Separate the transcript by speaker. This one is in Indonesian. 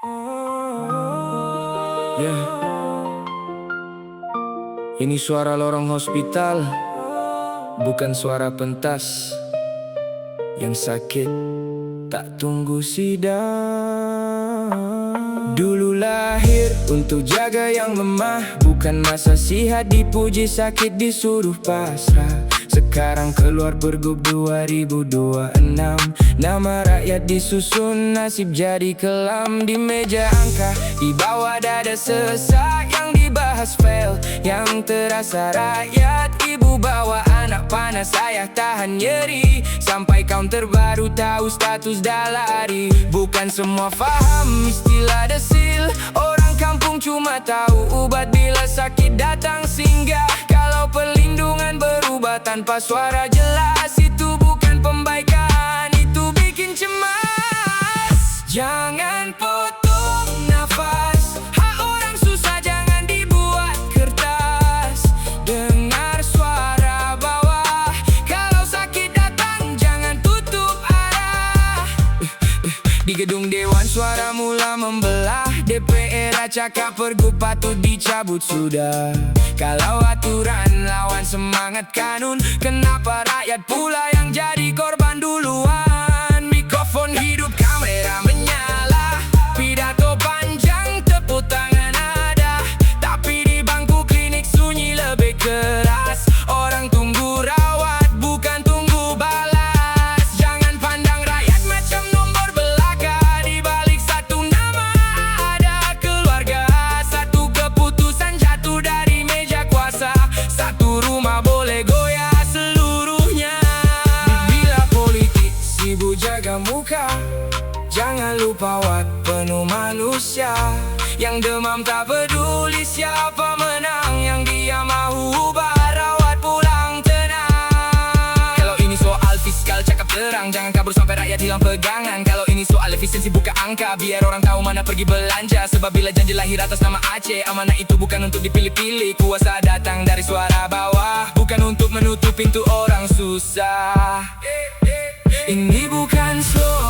Speaker 1: Yeah. Ini suara lorong hospital, bukan suara pentas. Yang sakit tak tunggu sidang. Dulu lahir untuk jaga yang lemah, bukan masa sihat dipuji, sakit disuruh pasrah. Sekarang keluar pergub 2026, nama rakyat disusun, nasib jadi kelam. Di meja angka, di bawah dada sesak, yang dibahas fail, yang terasa rakyat. Ibu bawa anak panas, ayah tahan nyeri, sampai counter baru tahu status dah lari. Bukan semua faham istilah desil, orang kampung cuma tahu obat bila sakit datang singgah. Kalau perlindungan berubah tanpa suara jelas, itu bukan pembaikan, itu bikin cemas. Jangan potong nafas, hak orang susah jangan dibuat kertas. Dengar suara bawah, kalau sakit datang jangan tutup arah. Di gedung dewan suara mula membelah, DPR cakap pergub patut dicabut sudah. Kalau aturan lawan semangat kanun, kenapa rakyat pula yang jadi korban duluan? Mikrofon hidup, kamera menyala, pidato panjang, tepuk tangan ada, tapi di bangku klinik sunyi lebih keras. Orang tunggu rawat, bukan tunggu balas. Jangan pandang rakyat macam nomor belaka, di balik satu nama ada keluarga. Satu keputusan jatuh dari meja kuasa, satu rumah boleh goyah seluruhnya. Bila politik sibuk jaga muka, jangan lupa wat penuh manusia. Yang demam tak peduli siapa menang, yang dia mahu ubah rawat pulang tenang. Kalau ini soal fiskal cakap terang, jangan kabur sampai rakyat hilang pegangan. Kalau ini soal efisiensi buka angka, biar orang tahu mana pergi belanja. Sebab bila janji lahir atas nama Aceh, amanah itu bukan untuk dipilih-pilih. Kuasa datang dari suara bawah, bukan untuk menutup pintu orang susah. Ini bukan slogan